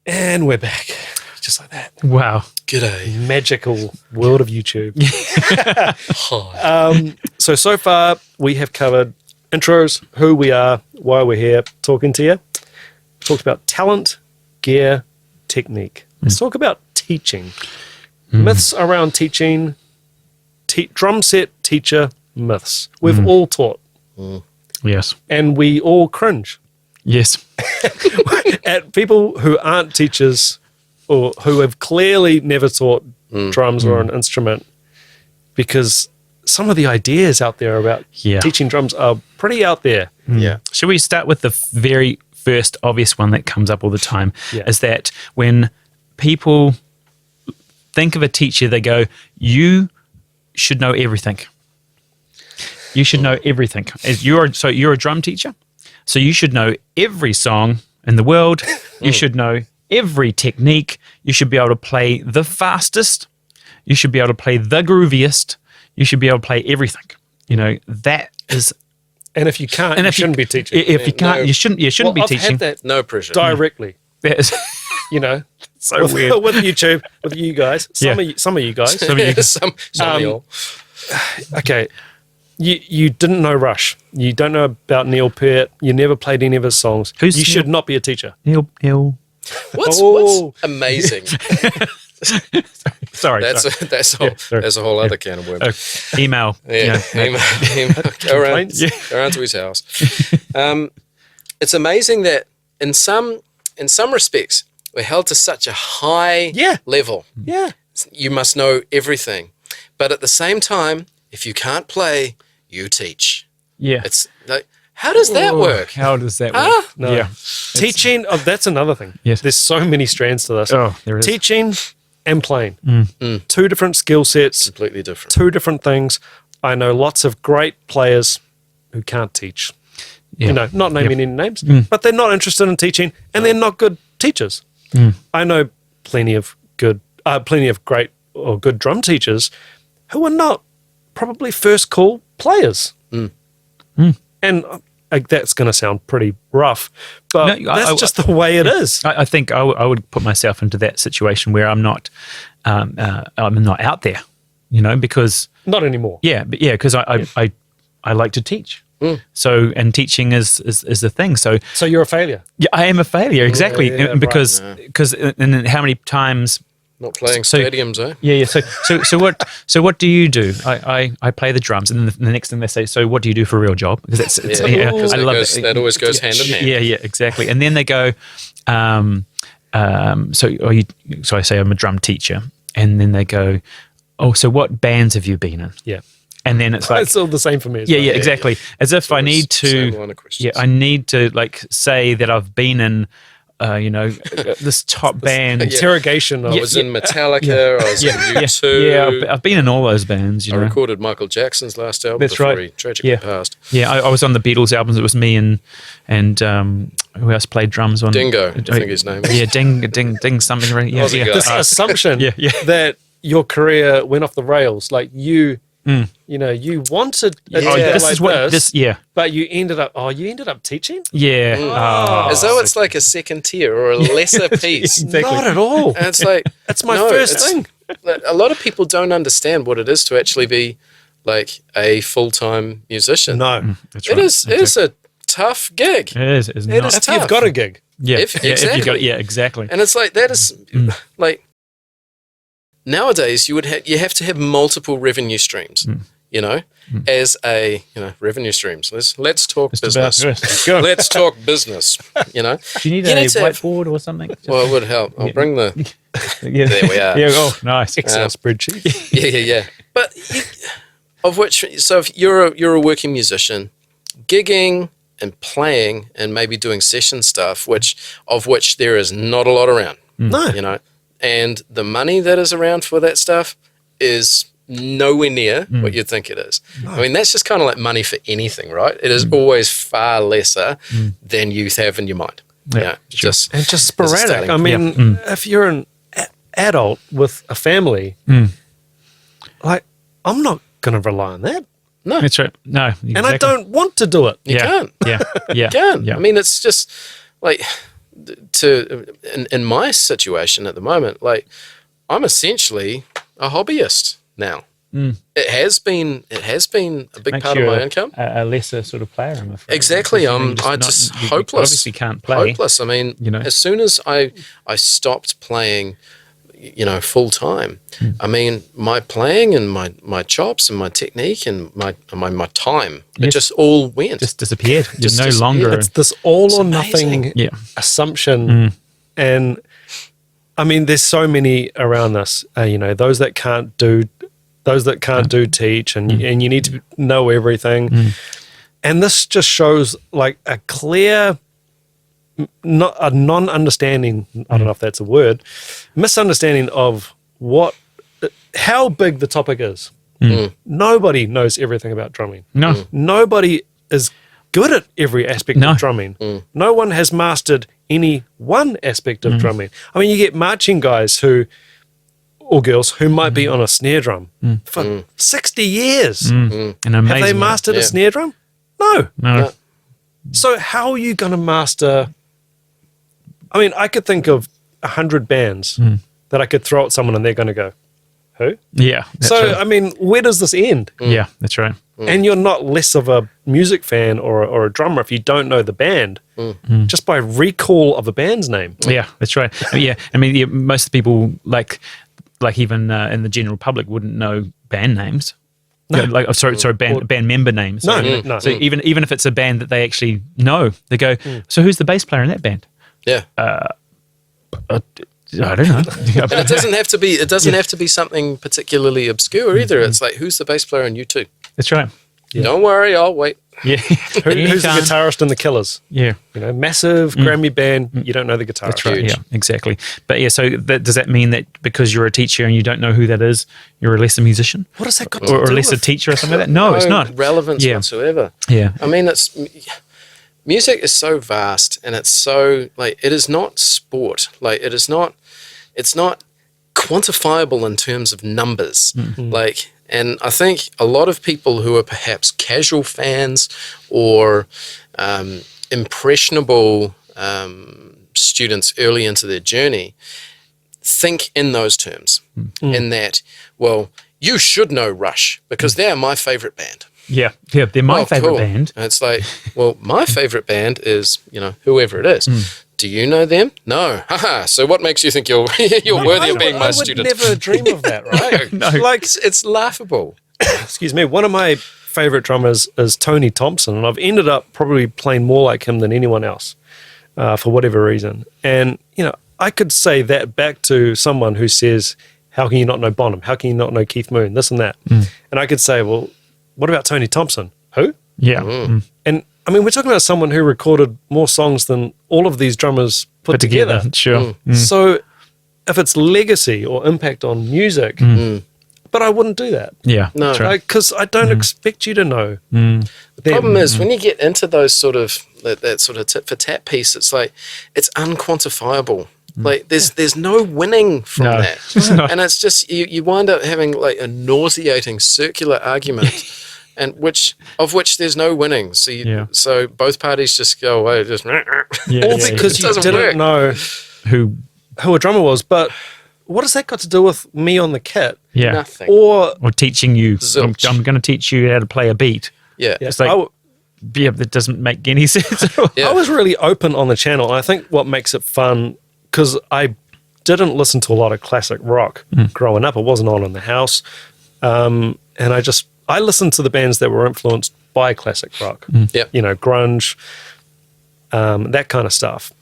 And we're back. Just like that. Wow. G'day. Magical world of YouTube. Hi. So far, we have covered intros, who we are, why we're here, talking to you. Talked about talent, gear, technique. Let's talk about teaching. Myths around teaching, drum set teacher myths. We've all taught. Yes. And we all cringe Yes. at people who aren't teachers or who have clearly never taught drums or an instrument, because some of the ideas out there about teaching drums are pretty out there. Yeah. Should we start with the very first obvious one that comes up all the time? Yeah. Is that when people think of a teacher, they go, you should know everything. You should know everything. You're a drum teacher, so you should know every song in the world. You should know every technique. You should be able to play the fastest. You should be able to play the grooviest. You should be able to play everything. You know, that is. And if you can't, And you if shouldn't be teaching. If you can't, you shouldn't Well, be I've teaching. had that No pressure. directly. That is You know, so with, weird. with YouTube, with you guys. Some of you guys. Some of you- some of y'all. Okay, you didn't know Rush. You don't know about Neil Peart. You never played any of his songs. Who's you Neil? should not be a teacher. Neil. What's Oh. amazing? Sorry. That's sorry. a whole other can of worms. Email. Yeah, go around to his house. It's amazing that in some respects we're held to such a high level. Yeah. You must know everything, but at the same time, if you can't play, you teach. Yeah. It's like, how does that work? How does that Huh? work? No. Yeah. Teaching, that's another thing. Yes. There's so many strands to this. Oh, there is. Teaching and playing. Two different skill sets, Completely different. two different things. I know lots of great players who can't teach. Yeah. You know, not naming any names, but they're not interested in teaching and they're not good teachers. I know plenty of great or good drum teachers who are not probably first call players. And that's going to sound pretty rough, but No, that's just the way it is. I think I would put myself into that situation where I'm not out there, you know, because Not anymore. because I like to teach. So, and teaching is the thing. So So you're a failure. yeah, I am a failure exactly, yeah, and because and how many times. Not playing So- stadiums, eh? Yeah. So what do you do? I play the drums, and then the next thing they say, so what do you do for a real job? Because that's Because I love it. that always goes hand in hand. Yeah, exactly. And then they go, so I say I'm a drum teacher, and then they go, oh, so what bands have you been in? Yeah. And then it's like, It's all the same for me. As yeah, well. exactly. As if I need Same to, line of questions. I need to like say that I've been in, this top band. Interrogation. Of, I was in Metallica. I was in U2. Yeah, I've been in all those bands. You I know. recorded Michael Jackson's last album That's before right. he tragically Yeah. passed. Yeah, I was on the Beatles albums. It was me and who else played drums on Dingo, I think his name is. Yeah, Ding something. Right? Yeah, Aussie yeah. guy. this assumption Yeah. that your career went off the rails. Like you you wanted it to Oh, go this like is what this. Yeah, but you ended up teaching? yeah. Oh, As though it's like a second tier or a lesser piece. Exactly. Not at all. And it's like, That's my no, first it's- thing. A lot of people don't understand what it is to actually be like a full-time musician. No. That's It right. is a tough gig. It is. It's not. is If tough. you've got a gig. Yeah, If- if you exactly. got it. Yeah, exactly. And it's like that is like nowadays you have to have multiple revenue streams, as a revenue streams. Let's talk business. Let's go. Let's talk business. Do you need You a need to have- whiteboard or something? Well, it would help. I'll bring the Yeah. there we are. Yeah. Oh, nice. Excel spreadsheet. Yeah. But if you're a working musician, gigging and playing and maybe doing session stuff, of which there is not a lot around, No. and the money that is around for that stuff is nowhere near what you'd think it is. I mean, that's just kind of like money for anything, right? It is always far lesser than you have in your mind. Yeah, sure. Just And just as a sporadic. starting I mean, if you're an adult with a family, like, I'm not going to rely on that. no, That's right. No, exactly. And I don't want to do it. you can't. Yeah. Yeah. You can't. Yeah. I mean, it's just like in my situation at the moment, like I'm essentially a hobbyist now. It has been a big Makes part you of my income. a lesser sort of player, I'm afraid. Exactly. Because, I just hopeless. Obviously can't play. Hopeless. I mean, You know. as soon as I stopped playing, full time, I mean, my playing and my chops and my technique and my time, it Yes. just all went. Just disappeared. You're Just no disappeared. longer. It's this all or amazing. nothing Yeah. assumption. And I mean, there's so many around us, those that can't do teach, and you need to know everything. And this just shows like a clear, not a non-understanding, I don't know if that's a word, misunderstanding of how big the topic is. Nobody knows everything about drumming. No. Nobody is good at every aspect No. of drumming. No one has mastered any one aspect of drumming. I mean, you get marching guys or girls who might be on a snare drum for 60 years. An Have amazing. they mastered a Yeah. snare drum? No. No. So how are you going to master? I mean, I could think of 100 bands that I could throw at someone and they're going to go, who? Yeah. That's So, right. I mean, where does this end? Yeah, that's right. And you're not less of a music fan or a drummer if you don't know the band just by recall of a band's name. Yeah, that's right. Yeah, I mean, most of the people like even in the general public wouldn't know band names. No. Band member names. No, Sorry. no. So even if it's a band that they actually know, they go, so who's the bass player in that band? Yeah. I don't know. And it doesn't have to be. It doesn't have to be something particularly obsure either. It's like, who's the bass player in U2? That's right. Don't worry, I'll wait. Yeah. Who's the Anytime. guitarist in the Killers? Yeah. Massive Grammy band. You don't know the guitarist. That's right. Huge. Yeah, exactly. But yeah, so does that mean that because you're a teacher and you don't know who that is, you're a lesser musician? What does that got to Or a do lesser with? teacher or something like that? No, it's not. relevance Yeah. whatsoever. Yeah. I mean, music is so vast, and it's so like it is not sport. Like it's not quantifiable in terms of numbers. Like, and I think a lot of people who are perhaps casual fans or impressionable students early into their journey think in those terms, in that, well, you should know Rush because they're my favorite band. Yeah. Yeah, they're my Oh, favorite cool. band. And it's like, well, my favorite band is, whoever it is. Do you know them? No. Haha. So what makes you think you're worthy of being my I would student? never dream of that, right? No. Like, It's laughable. excuse me, one of my favorite drummers is Tony Thompson, and I've ended up probably playing more like him than anyone else for whatever reason. And, I could say that back to someone who says, how can you not know Bonham? How can you not know Keith Moon? This and that. And I could say, well, what about Tony Thompson? Who? Yeah. And I mean, we're talking about someone who recorded more songs than all of these drummers put together. Sure. So if it's legacy or impact on music, but I wouldn't do that. Yeah. No. That's right. Because I don't expect you to know. The problem is when you get into those sort of that sort of tit for tat piece, it's like it's unquantifiable. Like there's no winning from No. that, and it's just you wind up having like a nauseating circular argument, and which there's no winning. So so both parties just go away, just Yeah, All yeah, because It you doesn't didn't work. know who who a drummer was. But what has that got to do with me on the kit? yeah. nothing. Or Or teaching you. Zilch. I'm going to teach you how to play a beat. Yeah, It's like, yeah, that doesn't make any sense at all. Yeah. I was really open on the channel. And I think what makes it fun, because I didn't listen to a lot of classic rock growing up. It wasn't on in the house. And I listened to the bands that were influenced by classic rock. Yep. Grunge, that kind of stuff.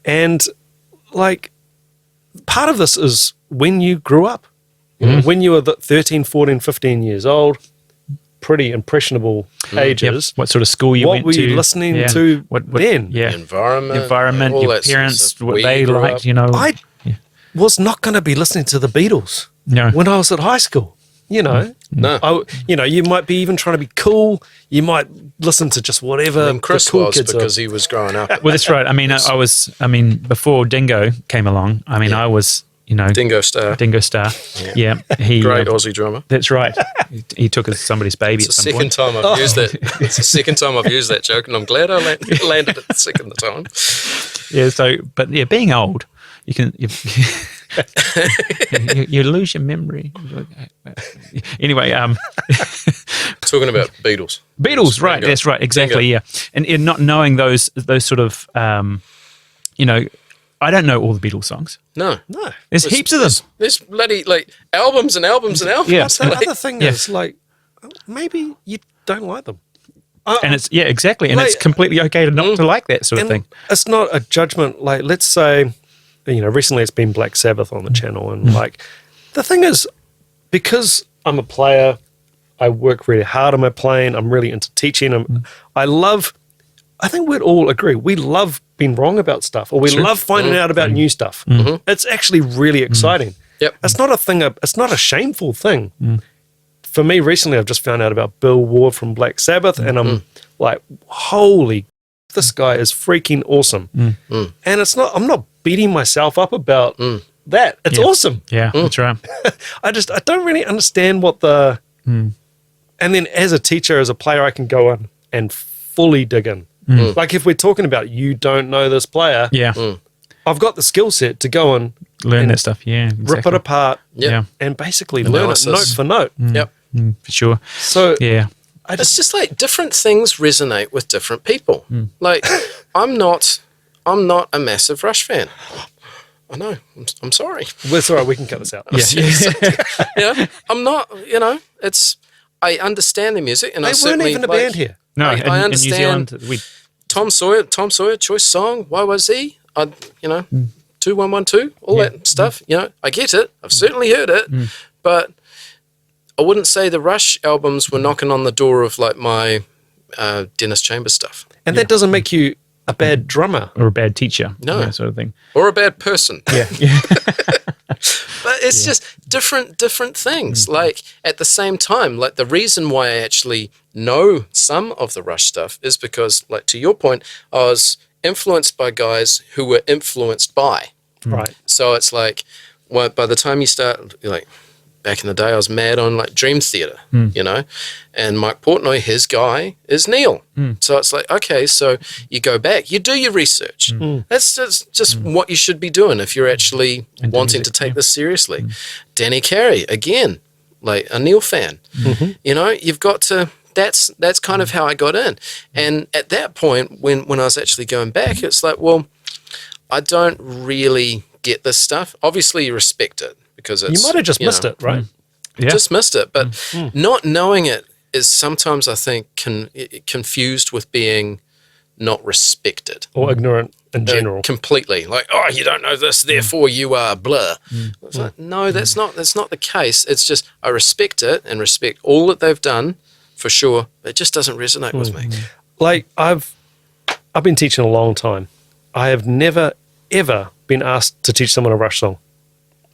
And like part of this is when you grew up. When you were 13, 14, 15 years old, pretty impressionable Yep. ages. What sort of school you What went were to? you listening Yeah. to What then? Yeah. environment, all your that sort of parents, stuff. what Where they you grew liked, up. I was not going to be listening to the Beatles No. when I was at high school. No, You might be even trying to be cool. You might listen to just whatever and Chris the cool was kids because are. he was growing up. Well, that's right. I mean, before Dingo came along, I mean, I was Dingo Star. Yeah, he Great Aussie drummer. That's right. He took somebody's baby It's at the some second point. time I've used that. It's the second time I've used that joke, and I'm glad I landed it the second time. Yeah. So, but yeah, being old, you can you lose your memory. Anyway, Talking about Beatles. Beatles, right? Bingo. That's right. Exactly. Bingo. Yeah, and not knowing those sort of, I don't know all the Beatles songs. No. There's heaps of them. There's bloody albums and albums and albums. Yeah. What's that other thing Yeah. is maybe you don't like them. And it's exactly, and it's Like- completely okay to not to like that sort of And thing. it's not a judgment. Like, let's say, recently it's been Black Sabbath on the channel, and the thing is, because I'm a player, I work really hard on my playing. I'm really into teaching. I think we'd all agree, we love being wrong about stuff, or we love finding out about new stuff. It's actually really exciting. Yep. It's not a thing. It's not a shameful thing. For me, recently, I've just found out about Bill Ward from Black Sabbath, and I'm like, holy, this guy is freaking awesome. And it's not. I'm not beating myself up about that. It's awesome. Yeah, that's right. I don't really understand what the. And then, as a teacher, as a player, I can go in and fully dig in. Like if we're talking about you don't know this player, Yeah, I've got the skill set to go and learn and that stuff. Yeah, exactly. rip it apart, Yeah, and basically learn it Analysis. note for note. Yep. for sure. So Yeah, It's just like different things resonate with different people. Like I'm not a massive Rush fan. I know. I'm sorry. it's all right. We can cut this out. I'm not. I understand the music, and They I weren't certainly even a band here. no, I in New understand. Zealand, we Tom Sawyer, choice song, YYZ, 2112, all that stuff. I get it. I've certainly heard it, but I wouldn't say the Rush albums were knocking on the door of like my Dennis Chambers stuff, And that doesn't make you a bad drummer. or a bad teacher, No. that sort of thing. or a bad person. Yeah, But it's just different things. Like at the same time, like the reason why I actually know some of the Rush stuff is because, like to your point, I was influenced by guys who were influenced by. Right. So it's like, well, by the time you start, like back in the day, I was mad on like Dream Theater, and Mike Portnoy, his guy is Neil. So it's like, okay, so you go back, you do your research. That's just what you should be doing if you're actually wanting to take this seriously. Danny Carey, again, like a Neil fan. You've got to. That's kind of how I got in. And at that point, when I was actually going back, it's like, well, I don't really get this stuff. Obviously, you respect it because it's, You might have just missed it, right? yeah. just missed it. But not knowing it is sometimes, I think, confused with being not respected. Or ignorant in general. Completely. Like, oh, you don't know this, therefore you are blah. It's like, no, that's not the case. It's just I respect it and respect all that they've done for sure. It just doesn't resonate with me. Like I've been teaching a long time. I have never ever been asked to teach someone a Rush song.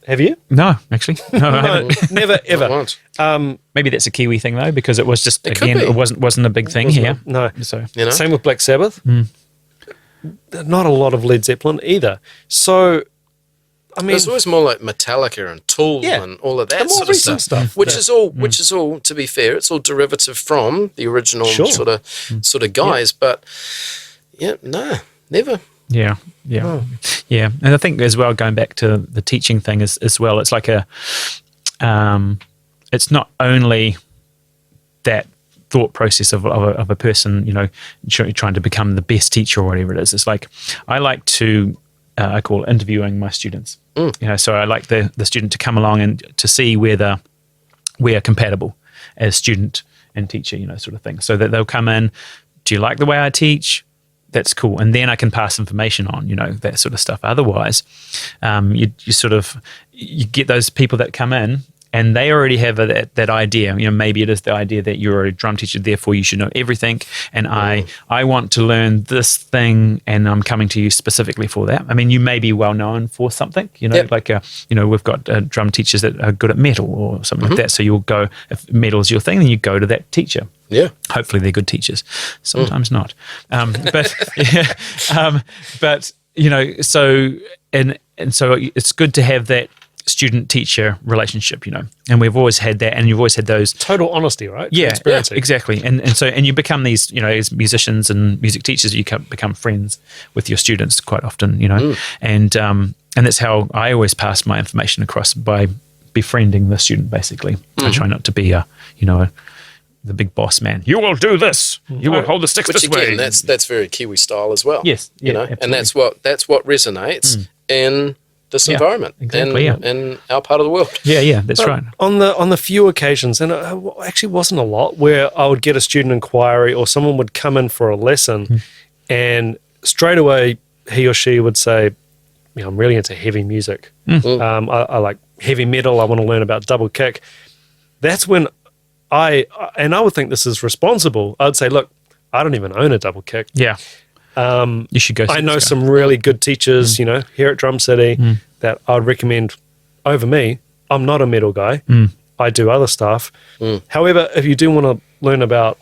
Have you? No, actually, no, I haven't. No, never ever. Not once. Maybe that's a Kiwi thing though, because it was just It could again, be. it wasn't a big thing here. No. So You know? Same with Black Sabbath. Not a lot of Led Zeppelin either. So, I mean, There's always more like Metallica and Tool Yeah. and all of The that more sort of recent stuff, stuff. which is all, to be fair, it's all derivative from the original Sure. sort of guys. But yeah, no, never. yeah, yeah, and I think as well, going back to the teaching thing as well, it's like it's not only that thought process of a person, trying to become the best teacher or whatever it is. It's like I like to. I call interviewing my students. So I like the student to come along and to see whether we are compatible as student and teacher, sort of thing. So that they'll come in, do you like the way I teach? That's cool. And then I can pass information on, that sort of stuff. Otherwise, you get those people that come in and they already have that idea. Maybe it is the idea that you're a drum teacher, therefore you should know everything. And I want to learn this thing, and I'm coming to you specifically for that. I mean, you may be well known for something. Yep. We've got drum teachers that are good at metal or something like that. So you'll go, if metal is your thing, then you go to that teacher. Yeah. Hopefully they're good teachers. Sometimes not. So it's good to have that student teacher relationship, and we've always had that, and you've always had those. Total honesty, right? Yeah, Transparency. exactly. And you become these, as musicians and music teachers, you become friends with your students quite often, and that's how I always pass my information across, by befriending the student. Basically, I try not to be the big boss man. You will do this. You will hold the sticks Which this again, way. that's very Kiwi style as well. Yes, and that's what resonates in this environment, exactly, in our part of the world. Yeah, that's right. On the few occasions, and it actually wasn't a lot, where I would get a student inquiry or someone would come in for a lesson, and straight away he or she would say, I'm really into heavy music. I like heavy metal. I want to learn about double kick. That's when I would think this is responsible. I'd say, look, I don't even own a double kick. Yeah. You should go. I know some really good teachers, here at Drum City that I would recommend over me. I'm not a metal guy. I do other stuff. However, if you do want to learn about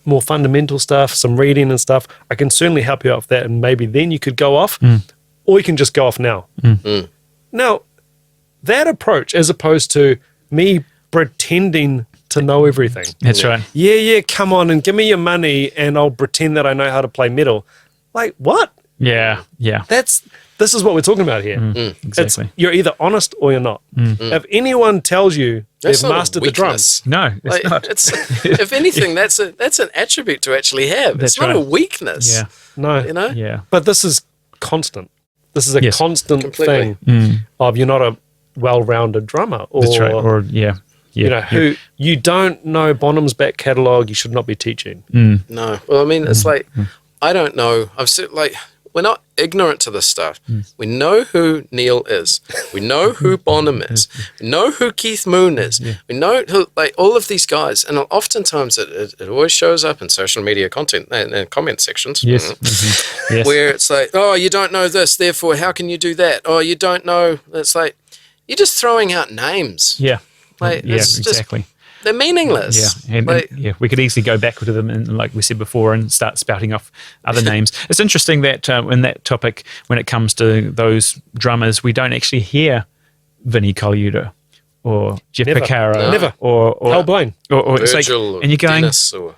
more fundamental stuff, some reading and stuff, I can certainly help you out with that. And maybe then you could go off, or you can just go off now. Now, that approach, as opposed to me pretending to know everything. That's right. Yeah, come on and give me your money and I'll pretend that I know how to play metal. Like, what? Yeah. This is what we're talking about here. Exactly. You're either honest or you're not. If anyone tells you That's they've not a mastered the weakness. drums, No, it's not. If anything, that's an attribute to actually have. That's It's not right. a weakness. Yeah. no. Yeah. But this is constant. This is a Yes. constant Completely. thing of you're not a well-rounded drummer. Or, That's right. Or who you don't know Bonham's back catalogue, you should not be teaching. No. Well, I mean, it's like, I don't know. We're not ignorant to this stuff. We know who Neil is. We know who Bonham is. We know who Keith Moon is. We know who, all of these guys. And oftentimes it always shows up in social media content and comment sections. Yes. Yes. Where it's like, oh, you don't know this, therefore how can you do that? Oh, you don't know. It's like, you're just throwing out names. Yeah. Like, it's just- Exactly. They're meaningless. Yeah, and we could easily go back to them, and like we said before, and start spouting off other names. It's interesting that in that topic, when it comes to those drummers, we don't actually hear Vinnie Colaiuta or Jeff Never. Picaro, No. Never. or Hal Blaine. or it's like, Virgil or and you're going, Dennis or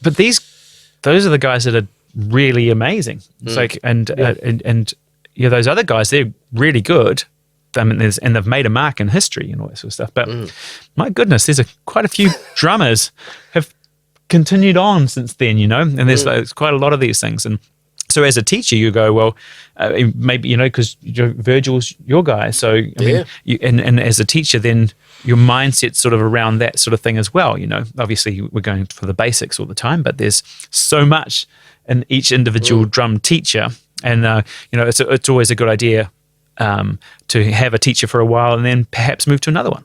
but those are the guys that are really amazing. It's like, and those other guys, they're really good. I mean, and they've made a mark in history and all that sort of stuff. But my goodness, there's quite a few drummers have continued on since then, and there's quite a lot of these things. And so as a teacher, you go, well, maybe, because Virgil's your guy. So, I mean, and as a teacher, then your mindset's sort of around that sort of thing as well. Obviously we're going for the basics all the time, but there's so much in each individual drum teacher. And, it's always a good idea to have a teacher for a while and then perhaps move to another one.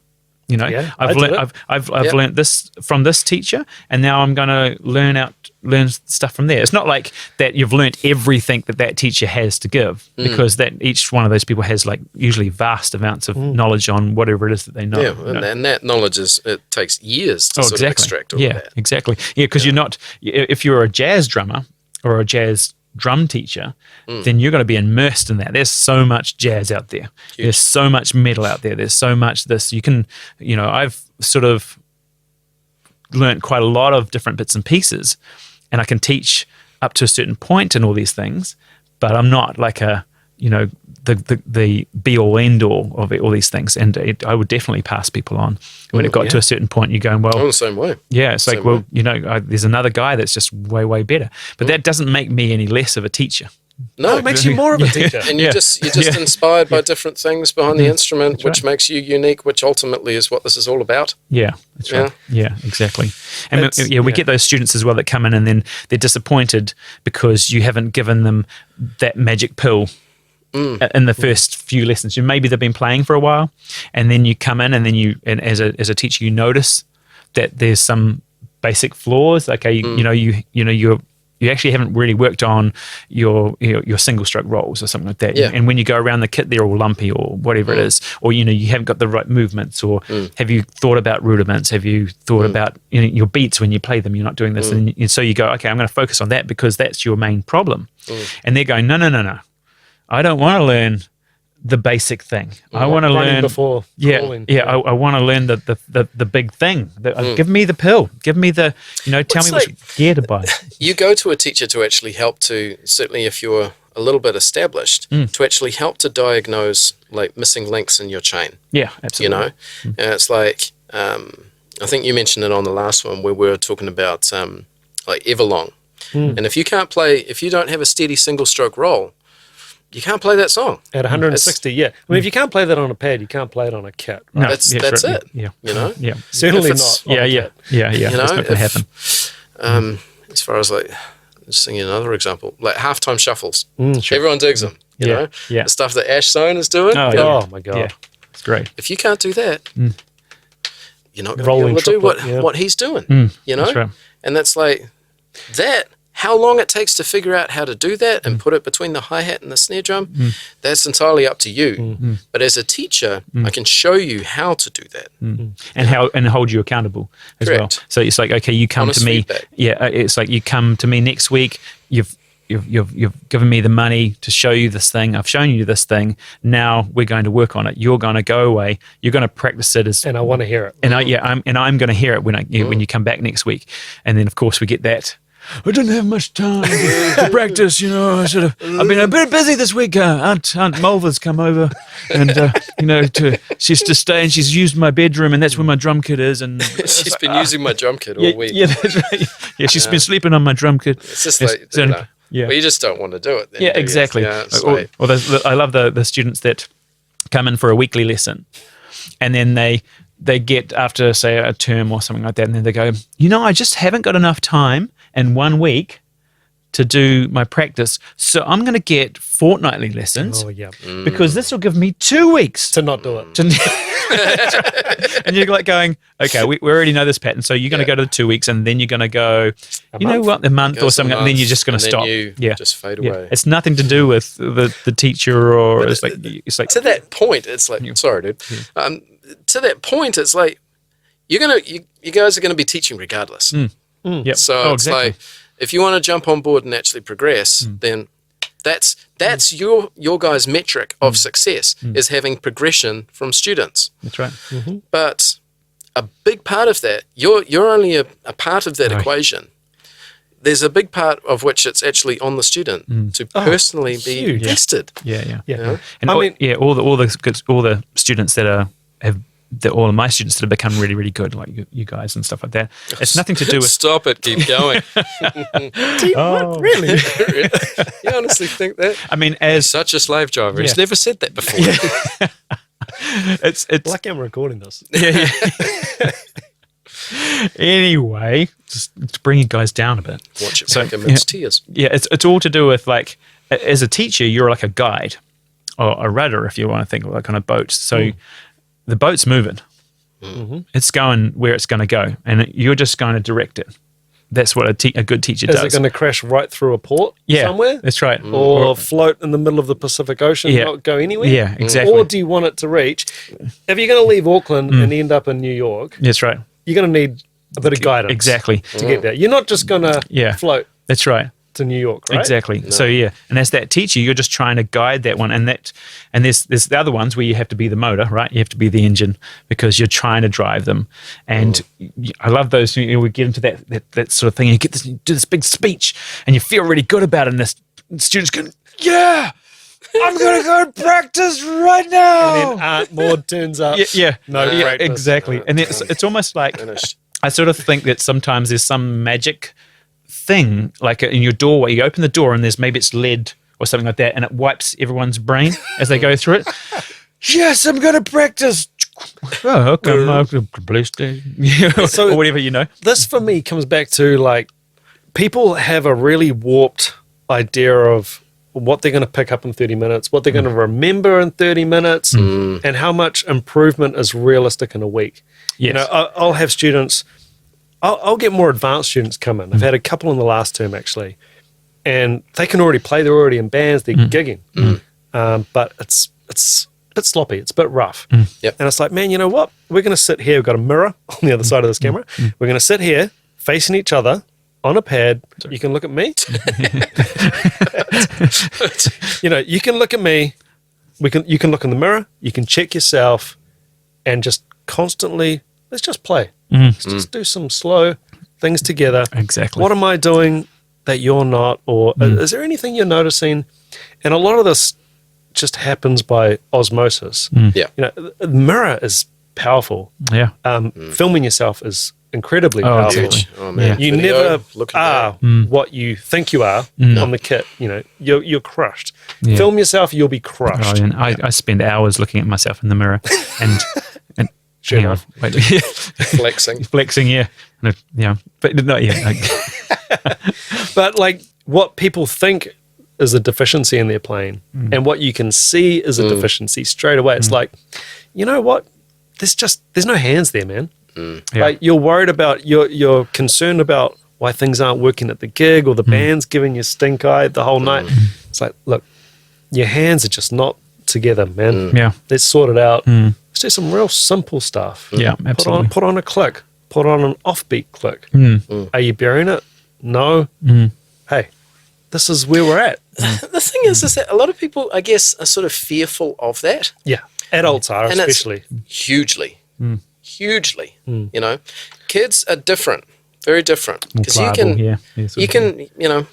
I've learned this from this teacher, and now I'm going to learn stuff from there. It's not like that you've learned everything that teacher has to give, because that each one of those people has usually vast amounts of knowledge on whatever it is that they know. Yeah, and that knowledge it takes years to sort of extract all of that. Exactly. Yeah, because you're not, if you're a jazz drummer or a jazz drum teacher, then you're going to be immersed in that. There's so much jazz out there. Huge. There's so much metal out there. There's so much this. You can, I've sort of learnt quite a lot of different bits and pieces, and I can teach up to a certain point in all these things, but I'm not like the be all end all of all these things. And I would definitely pass people on when it got to a certain point. You're going, well, I'm the same way. yeah, it's like, well, there's another guy that's just way, way better. But that doesn't make me any less of a teacher. No, It makes you more of a teacher. and you're just inspired by different things behind the instrument, which makes you unique, which ultimately is what this is all about. Yeah, that's right. Yeah, exactly. And we get those students as well that come in and then they're disappointed because you haven't given them that magic pill in the first few lessons. Maybe they've been playing for a while, and then you come in and then and as a teacher you notice that there's some basic flaws. Okay, you actually haven't really worked on your single stroke rolls or something like that. Yeah. And when you go around the kit, they're all lumpy or whatever it is, or you haven't got the right movements, or have you thought about rudiments? Have you thought about your beats when you play them? You're not doing this, and so you go, okay, I'm going to focus on that because that's your main problem. And they're going, no. I don't want to learn the basic thing. I want to Running learn before crawling. I want to learn the big thing. Give me the pill. Give me the, tell me which gear to buy. You go to a teacher to actually help to, certainly if you're a little bit established, to actually help to diagnose like missing links in your chain. Yeah, absolutely. And it's like, I think you mentioned it on the last one where we were talking about like Everlong. And if you don't have a steady single stroke roll, you can't play that song. At 160, yeah. I mean, if you can't play that on a pad, you can't play it on a kit. Right? No, That's sure. it. Yeah. Yeah. Certainly If not. it's- on a kit. Yeah. That's not going to happen. As far as like, just thinking another example, like halftime shuffles. Sure. Everyone digs them. You know, Yeah. the stuff that Ash Zone is doing. Oh, yeah. Oh, my God. Yeah, it's great. If you can't do that, you're not going to be Rolling able to do triplet, what he's doing. You know, That's right. and that's like that. How long it takes to figure out how to do that and put it between the hi-hat and the snare drum, that's entirely up to you. But as a teacher, I can show you how to do that. And hold you accountable as well. Correct. So it's like, okay, you come Honest to me. feedback. Yeah, it's like you come to me next week. You've given me the money to show you this thing. I've shown you this thing. Now we're going to work on it. You're going to go away. You're going to practice it as, And I want to hear it. and I'm going to hear it when you come back next week. And then of course we get that. I didn't have much time to practice, I've been a bit busy this week. Aunt Mulva's come over, and she's to stay, and she's used my bedroom, and that's where my drum kit is. And She's been using my drum kit all week. yeah, that's right. Yeah, she's been sleeping on my drum kit. It's just like, yeah. well, you just don't want to do it. Then, Yeah, do you? exactly. Yeah, it's Or like, I love the students that come in for a weekly lesson, and then they get after say a term or something like that, and then they go, I just haven't got enough time in 1 week to do my practice, so I'm going to get fortnightly lessons Oh, yeah. because this will give me 2 weeks To not do it. and you're like going, okay, we already know this pattern, so you're going to go to the 2 weeks, and then you're going to go, a month or goes a something, and then you're just going to and stop. then you just fade Yeah. away. It's nothing to do with the teacher or it's like To that point, it's like, sorry, dude. To that point, it's like you guys are gonna be teaching regardless. Yep. So it's like if you want to jump on board and actually progress, then that's your guys' metric of success is having progression from students. That's right. But a big part of that, you're only a part of that equation. There's a big part of which it's actually on the student to personally be huge. tested. Yeah. Yeah. And all the students that all of my students that have become really, really good, like you guys and stuff like that. It's nothing to do with. Stop it, keep going. What? Really? You honestly think that? I mean, as Such a slave driver. He's Yeah. never said that before. it's Lucky I'm recording this. anyway, just to bring you guys down a bit. Watch it So, back amidst tears. Yeah, it's all to do with like as a teacher, you're like a guide or a rudder, if you want to think of like on a boat. So the boat's moving. It's going where it's going to go, and you're just going to direct it. That's what a good teacher Is does. it going to crash right through a port somewhere? That's right. Or float in the middle of the Pacific Ocean and not go anywhere? Yeah, exactly. Or do you want it to reach? If you're going to leave Auckland and end up in New York, That's right. you're going to need a bit of guidance Exactly. to get there. You're not just going to float That's right. to New York, right? Exactly. So and as that teacher, you're just trying to guide that one, and there's the other ones where you have to be the motor, right? You have to be the engine because you're trying to drive them. And I love those. We get into that sort of thing. And you do this big speech, and you feel really good about it. And the students go, "Yeah, I'm gonna go practice right now." And then Aunt Maud turns up. Yeah. No practice. Exactly. And it's almost like Finished. I sort of think that sometimes there's some magic thing, like in your doorway, you open the door and there's maybe it's lead or something like that, and it wipes everyone's brain as they go through it. Yes, I'm going to practice. Oh, okay, police So- or whatever, This for me comes back to like people have a really warped idea of what they're going to pick up in 30 minutes, what they're going to remember in 30 minutes, and how much improvement is realistic in a week. Yes. I'll have students, I'll get more advanced students come in. I've had a couple in the last term actually, and they can already play, they're already in bands, they're gigging. But it's a bit sloppy, it's a bit rough. Yep. And it's like, man, you know what? We're going to sit here, we've got a mirror on the other side of this camera. We're going to sit here facing each other on a pad. You can look at me. You can look at me You can look in the mirror, you can check yourself, and just constantly, let's just play. Let's just do some slow things together. Exactly. What am I doing that you're not? Or is there anything you're noticing? And a lot of this just happens by osmosis. Yeah. You know, the mirror is powerful. Yeah. Filming yourself is incredibly Oh, powerful. exactly. Oh man, You Video, never look at are that. what you think you are on the kit. You know, you're crushed. Yeah. Film yourself, you'll be Oh, crushed. and I spend hours looking at myself in the mirror and Sure hang on, enough. wait, Flexing. flexing, yeah, yeah, but not yet. But like what people think is a deficiency in their playing and what you can see is a deficiency straight away. It's like, you know what? There's no hands there, man. Yeah. Like you're worried about, you're concerned about why things aren't working at the gig or the band's giving you stink eye the whole night. It's like, look, your hands are just not together, man. Yeah. Let's sort it out. Let's do some real simple stuff. Yeah, absolutely. Put on a click. Put on an offbeat click. Are you burying it? No. Hey, this is where we're at. The thing is that a lot of people, I guess, are sort of fearful of that. Yeah, adults are And it's especially. hugely. You know, kids are different, very different. Because you Pliable, can, yeah, sort you of can, you know,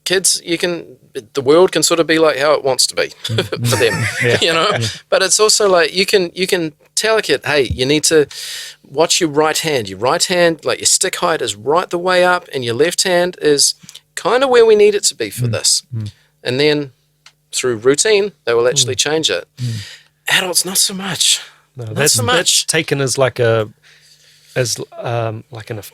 kids, the world can sort of be like how it wants to be for them, you know. But it's also like you can tell a kid, hey, you need to watch your right hand. Your right hand, like your stick height is right the way up, and your left hand is kind of where we need it to be for this. And then through routine, they will actually change it. Adults, not so much. No, Not that's so much. taken as like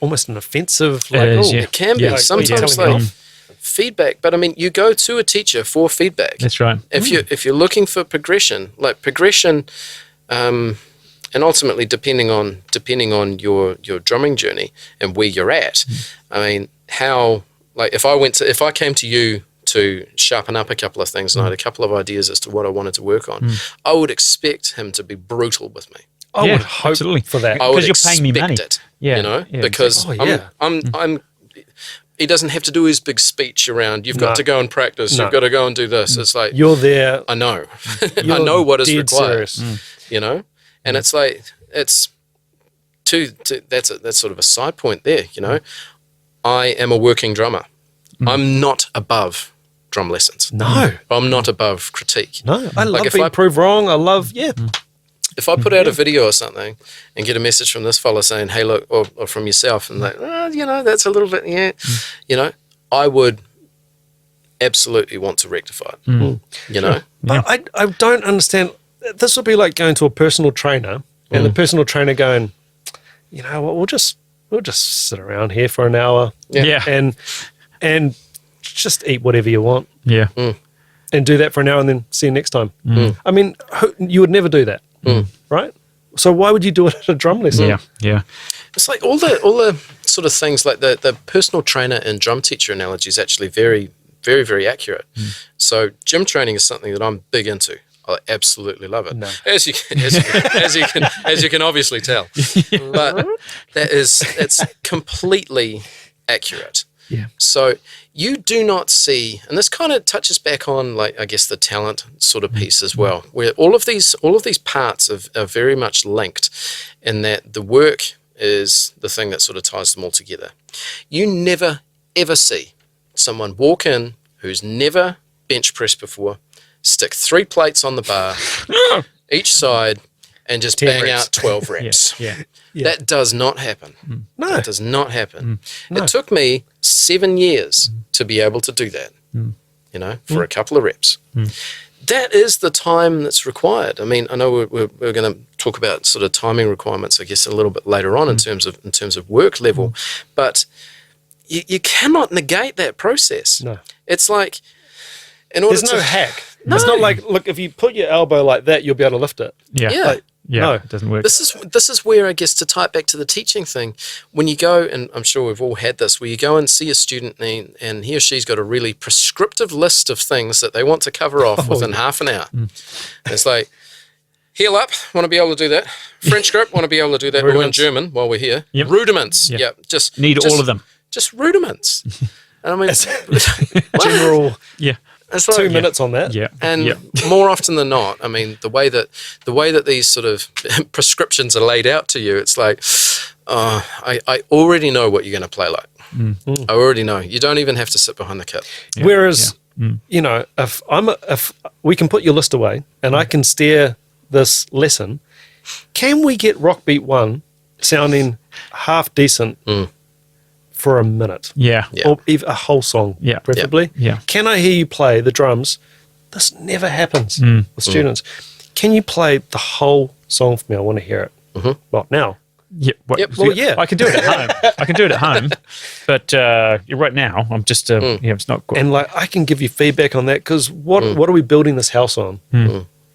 almost an offensive. Like, It is, oh, yeah. It can be Yeah, sometimes telling me like feedback, but I mean, you go to a teacher for feedback. That's right. If you're looking for progression, and ultimately depending on your drumming journey and where you're at, I mean, how, like if I came to you to sharpen up a couple of things and I had a couple of ideas as to what I wanted to work on, I would expect him to be brutal with me. I Yeah, would hope absolutely. for that. I would Because you're paying me money. expect it, Yeah, you know, yeah, because exactly. Oh, yeah. I'm he doesn't have to do his big speech around you've got No. to go and practice, No. you've got to go and do this. It's like, You're there. I know. I You're know what is dead required. serious. You know? And it's like that's sort of a side point there, you know. I am a working drummer. I'm not above drum lessons. No. I'm not above critique. No, I love if being I- proved wrong. I love, If I put out a video or something and get a message from this fella saying, hey, look, or from yourself, and like, you know, that's a little bit, you know, I would absolutely want to rectify it, you know? But I don't understand. This would be like going to a personal trainer and the personal trainer going, you know what, we'll just sit around here for an hour Yeah. and just eat whatever you want Yeah. and do that for an hour and then see you next time. I mean, you would never do that, right? So why would you do it at a drum lesson? Yeah. Yeah. It's like all the sort of things like the personal trainer and drum teacher analogy is actually very, very, very accurate. So gym training is something that I'm big into. I absolutely love it, No. as you can obviously tell. But it's completely accurate. Yeah. So you do not see, and this kind of touches back on, like, I guess, the talent sort of piece as well, where all of these parts are very much linked, in that the work is the thing that sort of ties them all together. You never ever see someone walk in who's never bench pressed before, stick 3 plates on the bar, each side, and just 10 bang reps. out 12 reps. Yeah. That does not happen. No. That does not happen. No. It took me 7 years to be able to do that, you know, for a couple of reps. That is the time that's required. I mean, I know we're going to talk about sort of timing requirements, I guess, a little bit later on in terms of work level, but you cannot negate that process. No. It's like, in order There's no to hack. No. It's not like, look, if you put your elbow like that, you'll be able to lift it. Yeah. Yeah. Like, Yeah. no. It doesn't work. This is where, I guess, to tie it back to the teaching thing, when you go, and I'm sure we've all had this, where you go and see a student and he or she's got a really prescriptive list of things that they want to cover off within half an hour. And it's like, heel up, want to be able to do that. French grip, want to be able to do that. We're in Rudiments. German while we're here. Yep. Rudiments. Yep. Yeah. Just Need all of them. Just rudiments. And I mean, what? General. Yeah. It's like, 2 minutes on that. Yeah. and more often than not, I mean, the way that these sort of prescriptions are laid out to you, it's like, I already know what you're going to play like. I already know. You don't even have to sit behind the kit. Whereas, you know, if we can put your list away and I can steer this lesson, can we get Rock Beat 1 sounding half decent for a minute? Yeah. Or even a whole song, preferably. Yeah. Can I hear you play the drums? This never happens with students. Can you play the whole song for me? I want to hear it. Well, now. Yeah, Well, yeah. I can do it at home. I can do it at home, but right now I'm just it's not good. And like I can give you feedback on that because what are we building this house on?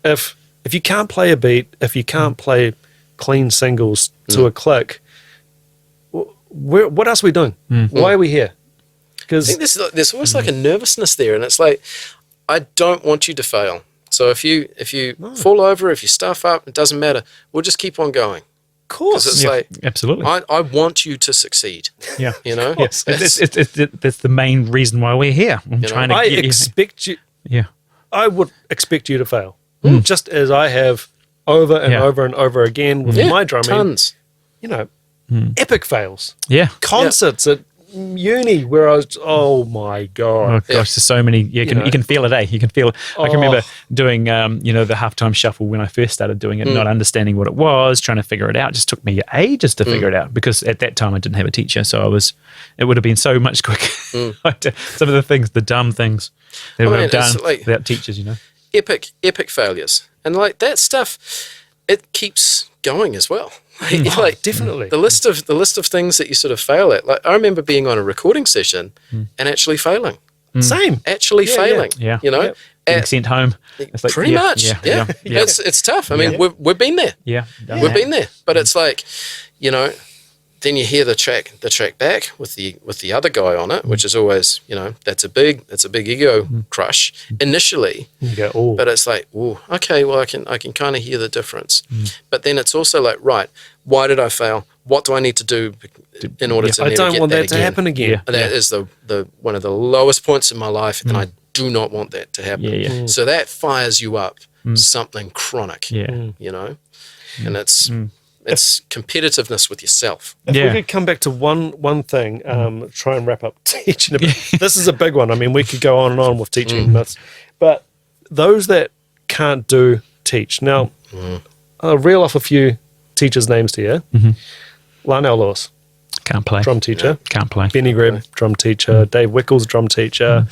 If you can't play a beat, if you can't play clean singles to a click, what else are we doing? Why are we here? I Because think there's almost like a nervousness there, and it's like, I don't want you to fail. So if you fall over, if you stuff up, it doesn't matter. We'll just keep on going. of course, It's like, Absolutely. I want you to succeed. Yeah. You know? Yes. That's the main reason why we're here. I'm trying to I get expect you. Yeah. I would expect you to fail, just as I have over and over and over again with my drumming. Tons. You know, epic fails. Yeah. Concerts at uni where I was, oh my Oh god, gosh, there's so many. You can feel it, eh? You can feel. I can remember doing, the halftime shuffle when I first started doing it, not understanding what it was, trying to figure it out. It just took me ages to figure it out because at that time I didn't have a teacher, so it would have been so much quicker. Some of the things, the dumb things that would have done without teachers, you know. Epic failures, and like that stuff, it keeps going as well. Like definitely. the list of things that you sort of fail at. Like I remember being on a recording session and actually failing. Same. Actually failing. Yeah. You know. Yep. Getting sent home. It's like, Pretty much. Yeah. yeah. It's tough. I mean, we've been there. Yeah. We've been there. But it's like, you know, then you hear the track back with the other guy on it, which is always, you know, that's a big ego crush initially. You go, oh, But it's like, oh, okay, well I can kind of hear the difference. But then it's also like, right, why did I fail? What do I need to do in order to I never don't get want that again? to happen again. Yeah. And that is the one of the lowest points in my life, and I do not want that to happen. Yeah. So that fires you up something chronic. Yeah. You know, and it's competitiveness with yourself. If we could come back to one thing, try and wrap up teaching a bit. This is a big one. I mean, we could go on and on with teaching myths, but those that can't do teach. Now, I'll reel off a few teachers' names to you. Larnell Lewis, Can't play. drum teacher. Can't play. Benny Greb, drum teacher. Dave Wickles, drum teacher.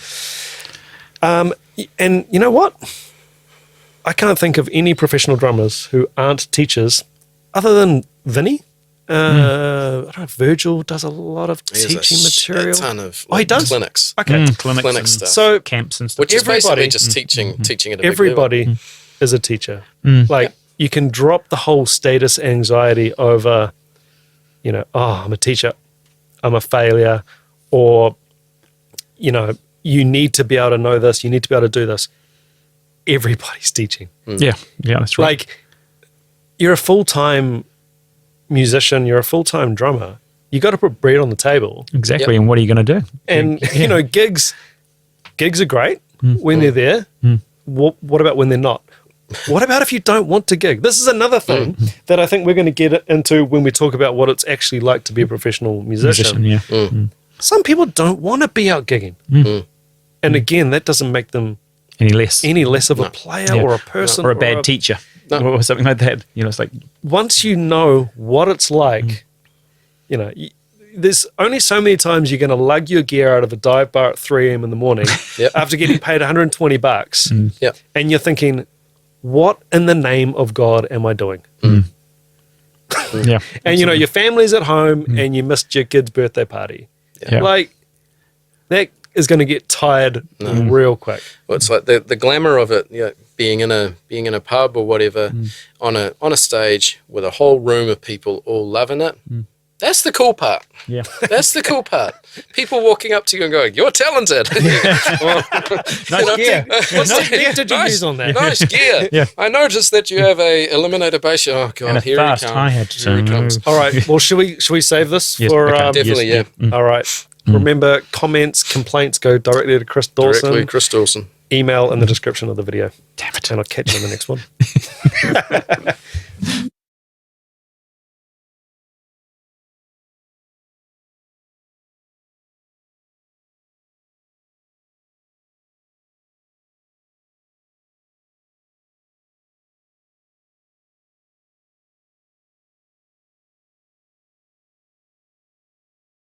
And you know what? I can't think of any professional drummers who aren't teachers other than Vinny. I don't know, Virgil does a lot of teaching material. A ton of he does? clinics. Okay. Clinics Clinic and stuff. So camps and stuff. Which is basically everybody- just teaching at a big level. everybody is a teacher. Like you can drop the whole status anxiety over, you know, oh, I'm a teacher, I'm a failure, or, you know, you need to be able to know this, you need to be able to do this. Everybody's teaching. Yeah, that's right. Like you're a full-time musician, you're a full-time drummer. You got to put bread on the table. Exactly. And what are you going to do? And you know, gigs are great when they're there. What about when they're not? What about if you don't want to gig? This is another thing that I think we're going to get into when we talk about what it's actually like to be a professional musician. Some people don't want to be out gigging. And again, that doesn't make them Any less of a player or a person or a bad teacher or something like that. You know, it's like once you know what it's like, you know, there's only so many times you're going to lug your gear out of a dive bar at 3 a.m. in the morning after getting paid $120. Yep. And you're thinking, what in the name of God am I doing? yeah. And you know, your family's at home and you missed your kid's birthday party. Yeah. Like that is going to get tired real quick. Well, it's like the glamour of it, you know, being in a pub or whatever, on a stage with a whole room of people all loving it. That's the cool part. Yeah. That's the cool part. People walking up to you and going, "You're talented." Nice gear. What gear did you use on that? Nice gear. Yeah. I noticed that you have a eliminator bass. Oh god, And a here fast he comes. hi-hat. Here he comes. All right. Well, should we save this Yes, for okay. Definitely, Yes, yeah. All right. Remember, comments, complaints go directly to Chris Dawson. Directly, Chris Dawson. email in the description of the video. Damn it. And I'll catch you in the next one.